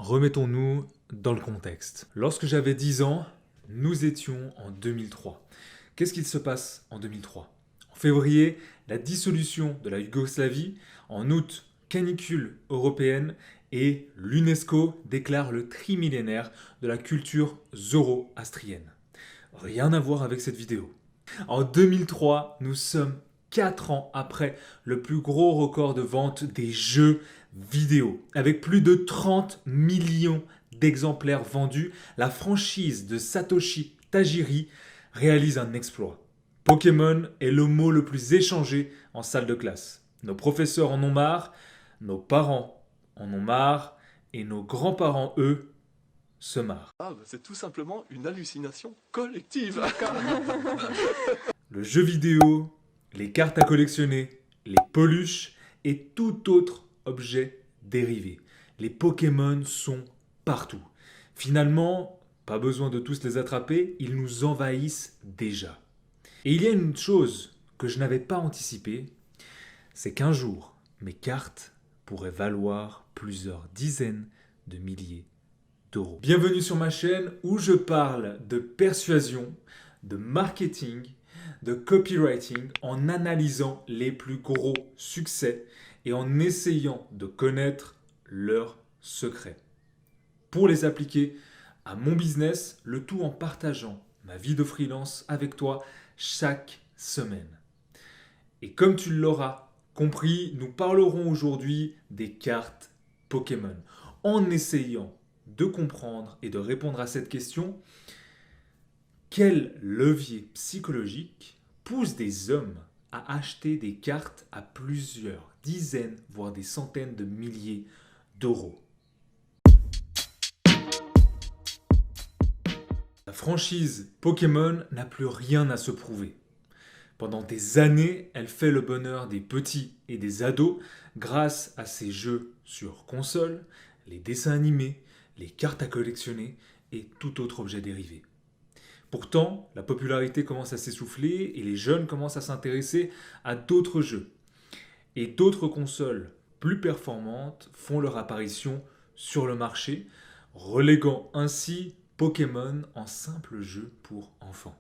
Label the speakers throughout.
Speaker 1: Remettons-nous dans le contexte. Lorsque j'avais 10 ans, nous étions en 2003. Qu'est-ce qu'il se passe en 2003? En février, la dissolution de la Yougoslavie. En août, canicule européenne. Et l'UNESCO déclare le trimillénaire de la culture zoroastrienne. Rien à voir avec cette vidéo. En 2003, nous sommes 4 ans après le plus gros record de vente des jeux vidéo. Avec plus de 30 millions d'exemplaires vendus, la franchise de Satoshi Tajiri réalise un exploit. Pokémon est le mot le plus échangé en salle de classe. Nos professeurs en ont marre, nos parents en ont marre, et nos grands-parents, eux, se marrent.
Speaker 2: C'est tout simplement une hallucination collective.
Speaker 1: Le jeu vidéo, les cartes à collectionner, les peluches et tout autre objet dérivé. Les Pokémon sont partout. Finalement, pas besoin de tous les attraper, ils nous envahissent déjà. Et il y a une chose que je n'avais pas anticipée, c'est qu'un jour, mes cartes pourraient valoir plusieurs dizaines de milliers d'euros. Bienvenue sur ma chaîne où je parle de persuasion, de marketing, de copywriting en analysant les plus gros succès et en essayant de connaître leurs secrets. Pour les appliquer à mon business, le tout en partageant ma vie de freelance avec toi chaque semaine. Et comme tu l'auras compris, nous parlerons aujourd'hui des cartes Pokémon en essayant de comprendre et de répondre à cette question: quel levier psychologique pousse des hommes à acheter des cartes à plusieurs dizaines, voire des centaines de milliers d'euros? La franchise Pokémon n'a plus rien à se prouver. Pendant des années, elle fait le bonheur des petits et des ados grâce à ses jeux sur console, les dessins animés, les cartes à collectionner et tout autre objet dérivé. Pourtant, la popularité commence à s'essouffler et les jeunes commencent à s'intéresser à d'autres jeux. Et d'autres consoles plus performantes font leur apparition sur le marché, reléguant ainsi Pokémon en simple jeu pour enfants.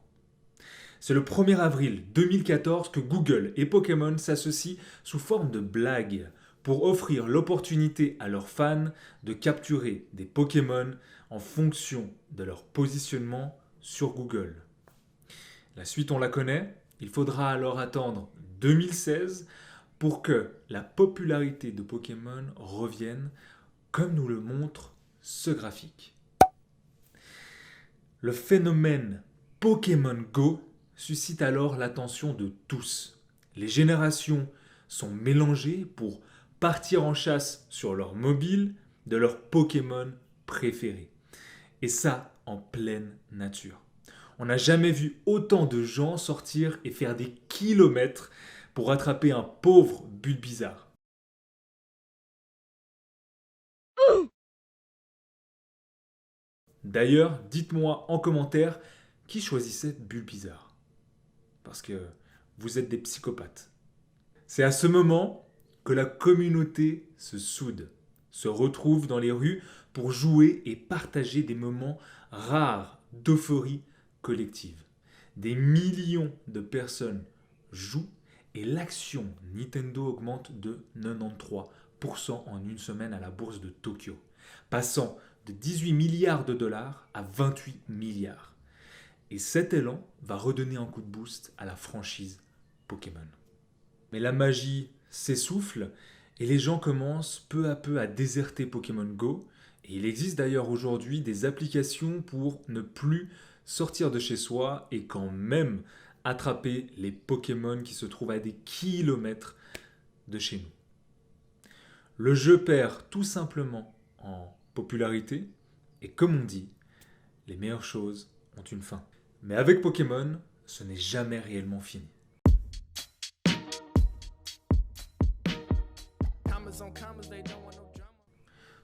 Speaker 1: C'est le 1er avril 2014 que Google et Pokémon s'associent sous forme de blague pour offrir l'opportunité à leurs fans de capturer des Pokémon en fonction de leur positionnement sur Google. La suite, on la connaît. Il faudra alors attendre 2016 pour que la popularité de Pokémon revienne, comme nous le montre ce graphique. Le phénomène Pokémon Go suscite alors l'attention de tous. Les générations sont mélangées pour partir en chasse sur leur mobile de leur Pokémon préféré. Et ça, en pleine nature. On n'a jamais vu autant de gens sortir et faire des kilomètres pour attraper un pauvre Bulbizarre. D'ailleurs, dites-moi en commentaire qui choisissait Bulbizarre. Parce que vous êtes des psychopathes. C'est à ce moment que la communauté se soude, se retrouve dans les rues pour jouer et partager des moments rares d'euphorie collective. Des millions de personnes jouent et l'action Nintendo augmente de 93% en une semaine à la bourse de Tokyo, passant de 18 milliards de dollars à 28 milliards. Et cet élan va redonner un coup de boost à la franchise Pokémon. Mais la magie s'essouffle et les gens commencent peu à peu à déserter Pokémon Go. Et il existe d'ailleurs aujourd'hui des applications pour ne plus sortir de chez soi et quand même attraper les Pokémon qui se trouvent à des kilomètres de chez nous. Le jeu perd tout simplement en popularité et comme on dit, les meilleures choses ont une fin. Mais avec Pokémon, ce n'est jamais réellement fini.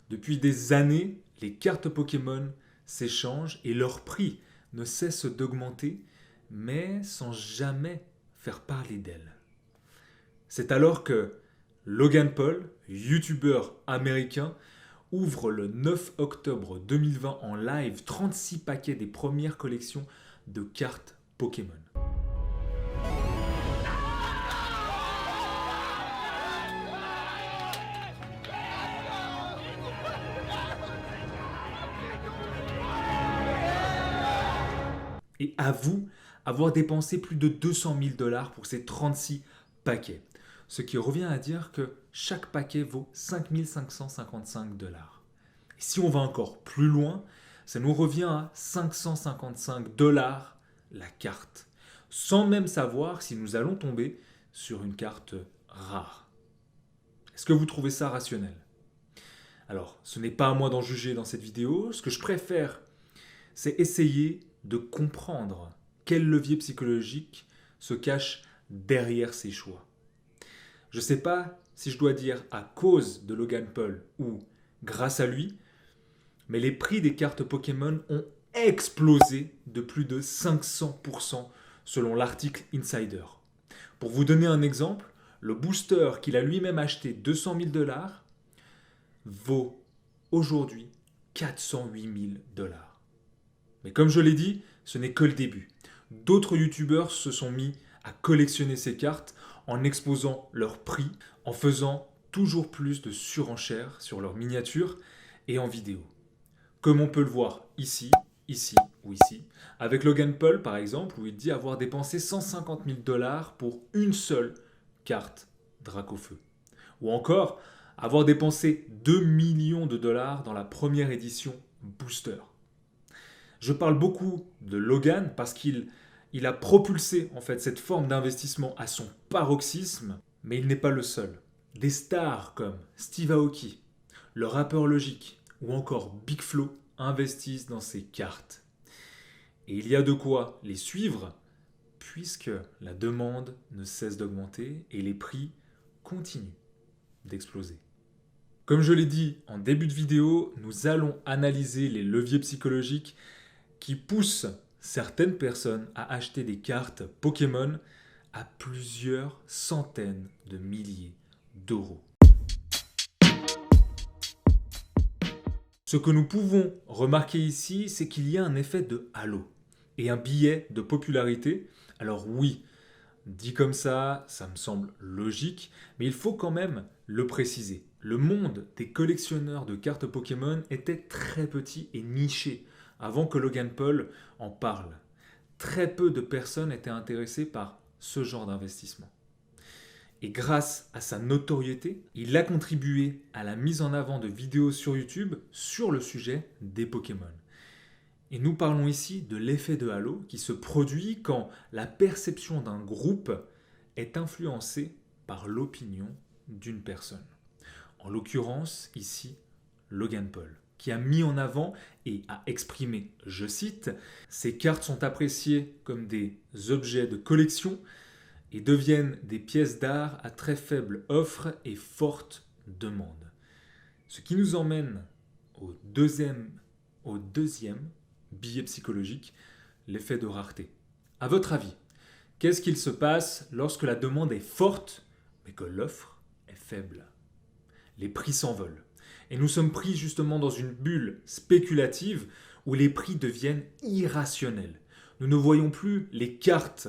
Speaker 1: Depuis des années, les cartes Pokémon s'échangent et leur prix ne cesse d'augmenter, mais sans jamais faire parler d'elles. C'est alors que Logan Paul, youtubeur américain, ouvre le 9 octobre 2020 en live 36 paquets des premières collections de cartes Pokémon. Et avoue avoir dépensé plus de 200 000 $ pour ces 36 paquets. Ce qui revient à dire que chaque paquet vaut 5 555 $. Et si on va encore plus loin, ça nous revient à 555 $ la carte, sans même savoir si nous allons tomber sur une carte rare. Est-ce que vous trouvez ça rationnel? Alors, ce n'est pas à moi d'en juger dans cette vidéo. Ce que je préfère, c'est essayer de comprendre quel levier psychologique se cache derrière ces choix. Je ne sais pas si je dois dire à cause de Logan Paul ou grâce à lui, mais les prix des cartes Pokémon ont explosé de plus de 500% selon l'article Insider. Pour vous donner un exemple, le booster qu'il a lui-même acheté 200 000 $ vaut aujourd'hui 408 000 $. Mais comme je l'ai dit, ce n'est que le début. D'autres youtubeurs se sont mis à collectionner ces cartes en exposant leur prix, en faisant toujours plus de surenchères sur leurs miniatures et en vidéo. Comme on peut le voir ici ou ici, avec Logan Paul par exemple, où il dit avoir dépensé 150 000 $ pour une seule carte Dracofeu. Ou encore, avoir dépensé 2 millions de $ dans la première édition Booster. Je parle beaucoup de Logan parce qu'il a propulsé en fait cette forme d'investissement à son paroxysme, mais il n'est pas le seul. Des stars comme Steve Aoki, le rappeur Logic ou encore Big Flo investissent dans ces cartes. Et il y a de quoi les suivre puisque la demande ne cesse d'augmenter et les prix continuent d'exploser. Comme je l'ai dit en début de vidéo, nous allons analyser les leviers psychologiques qui poussent certaines personnes à acheter des cartes Pokémon à plusieurs centaines de milliers d'euros. Ce que nous pouvons remarquer ici, c'est qu'il y a un effet de halo et un biais de popularité. Alors oui, dit comme ça me semble logique, mais il faut quand même le préciser. Le monde des collectionneurs de cartes Pokémon était très petit et niché avant que Logan Paul en parle. Très peu de personnes étaient intéressées par ce genre d'investissement. Et grâce à sa notoriété, il a contribué à la mise en avant de vidéos sur YouTube sur le sujet des Pokémon. Et nous parlons ici de l'effet de halo qui se produit quand la perception d'un groupe est influencée par l'opinion d'une personne. En l'occurrence, ici, Logan Paul, qui a mis en avant et a exprimé, je cite, « Ces cartes sont appréciées comme des objets de collection et deviennent des pièces d'art à très faible offre et forte demande. » Ce qui nous emmène au deuxième biais psychologique, l'effet de rareté. À votre avis, qu'est-ce qu'il se passe lorsque la demande est forte mais que l'offre est faible? Les prix s'envolent. Et nous sommes pris justement dans une bulle spéculative où les prix deviennent irrationnels. Nous ne voyons plus les cartes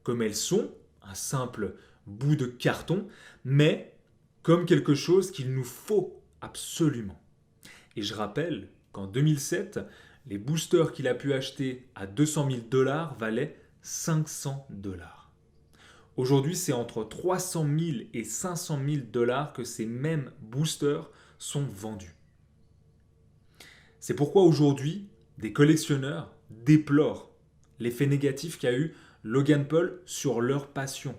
Speaker 1: comme elles sont, un simple bout de carton, mais comme quelque chose qu'il nous faut absolument. Et je rappelle qu'en 2007, les boosters qu'il a pu acheter à 200 000 $ valaient 500 $. Aujourd'hui, c'est entre 300 000 et 500 000 $ que ces mêmes boosters sont vendus. C'est pourquoi aujourd'hui, des collectionneurs déplorent l'effet négatif qu'a eu Logan Paul sur leur passion.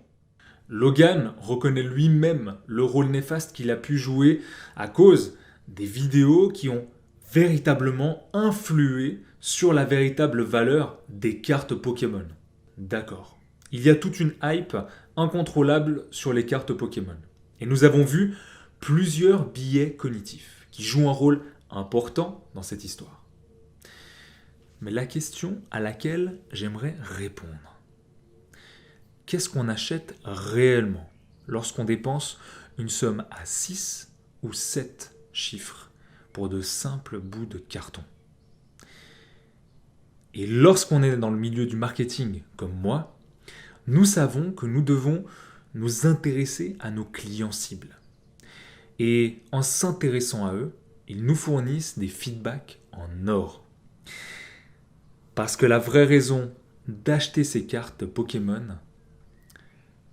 Speaker 1: Logan reconnaît lui-même le rôle néfaste qu'il a pu jouer à cause des vidéos qui ont véritablement influé sur la véritable valeur des cartes Pokémon. D'accord. Il y a toute une hype incontrôlable sur les cartes Pokémon. Et nous avons vu plusieurs biais cognitifs qui jouent un rôle important dans cette histoire. Mais la question à laquelle j'aimerais répondre, qu'est-ce qu'on achète réellement lorsqu'on dépense une somme à 6 ou 7 chiffres pour de simples bouts de carton. Et lorsqu'on est dans le milieu du marketing comme moi, nous savons que nous devons nous intéresser à nos clients cibles. Et en s'intéressant à eux, ils nous fournissent des feedbacks en or. Parce que la vraie raison d'acheter ces cartes Pokémon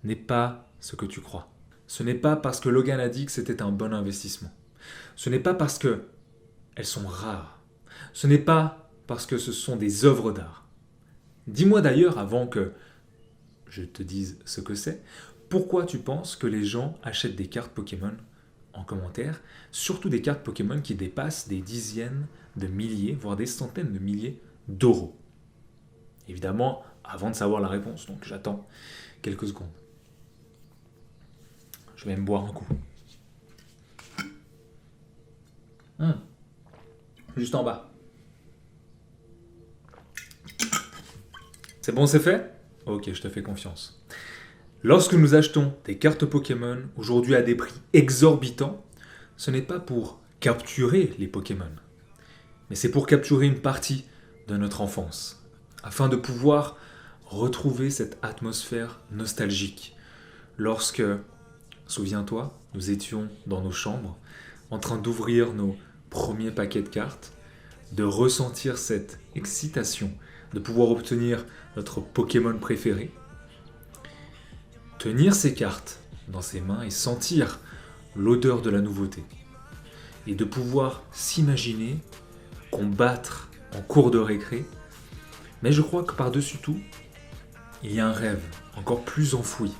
Speaker 1: n'est pas ce que tu crois. Ce n'est pas parce que Logan a dit que c'était un bon investissement. Ce n'est pas parce que elles sont rares. Ce n'est pas parce que ce sont des œuvres d'art. Dis-moi d'ailleurs, avant que je te dise ce que c'est, pourquoi tu penses que les gens achètent des cartes Pokémon en commentaire, surtout des cartes Pokémon qui dépassent des dizaines de milliers, voire des centaines de milliers d'euros. Évidemment, avant de savoir la réponse, donc j'attends quelques secondes. Je vais me boire un coup. Juste en bas. C'est bon, c'est fait ? Ok, je te fais confiance. Lorsque nous achetons des cartes Pokémon, aujourd'hui à des prix exorbitants, ce n'est pas pour capturer les Pokémon, mais c'est pour capturer une partie de notre enfance, afin de pouvoir retrouver cette atmosphère nostalgique. Lorsque, souviens-toi, nous étions dans nos chambres, en train d'ouvrir nos premiers paquets de cartes, de ressentir cette excitation, de pouvoir obtenir notre Pokémon préféré, tenir ces cartes dans ses mains et sentir l'odeur de la nouveauté, et de pouvoir s'imaginer combattre en cours de récré. Mais je crois que par-dessus tout, il y a un rêve encore plus enfoui,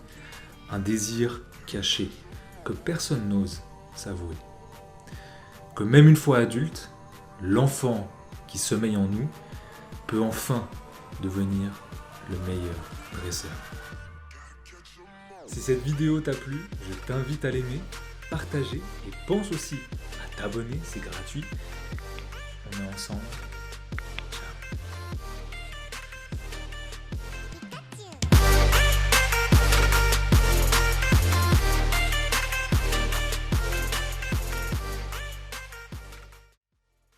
Speaker 1: un désir caché que personne n'ose s'avouer. Que même une fois adulte, l'enfant qui sommeille en nous peut enfin devenir le meilleur dresseur. Si cette vidéo t'a plu, je t'invite à l'aimer, partager et pense aussi à t'abonner, c'est gratuit. On est ensemble.